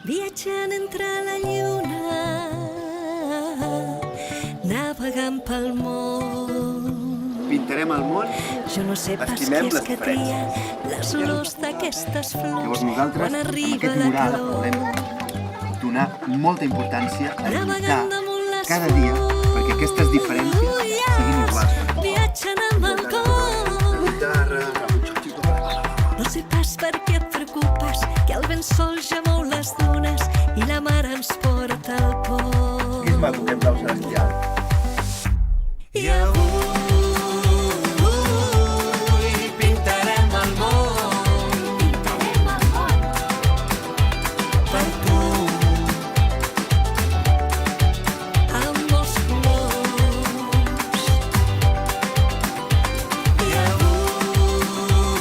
viatjant entre la lluna, navegant pel món. Pintarem el món, Jo no sé pas qui estimem és les que tria les olors d'aquestes llavors flors nosaltres quan amb arriba aquest la mural calor. volem donar molta importància a lluitar Navegant damunt les cada dia perquè aquestes diferències siguin iguals. viatjant amb el cor. Guitarra, No sé pas per què et preocupes, que el vent sol ja mou les dunes i la mar ens porta al port. que és maco aquest blau celestial. I avui pintarem el món. Pintarem el món. Per tu. Amb molts colors. I avui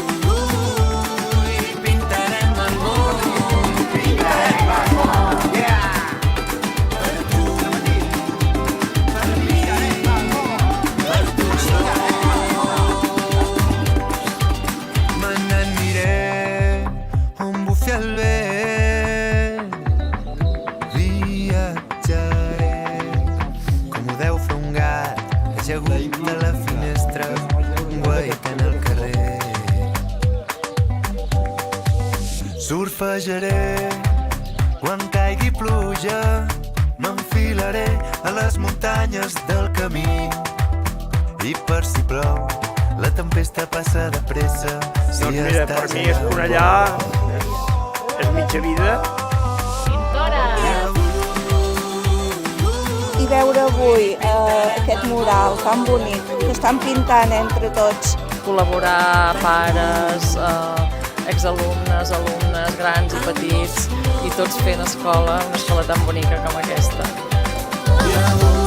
pintarem el món. Pintarem el món. Per tu. Per mi. Per tu Me n'aniré on bufi el vent. Viatjaré com ho deu fer un gat ajagut a la finestra guaitant el carrer. Surfejaré quan caigui pluja, m'enfilaré a les muntanyes del camí. I per si plou, la tempesta passa de pressa. Si Doncs mira, per estàs mi Esponellà és mitja vida. I veure avui aquest mural tan bonic que estan pintant entre tots. Col·laborar pares, exalumnes, alumnes, grans i petits, i tots fent escola, una escola tan bonica com aquesta. I avui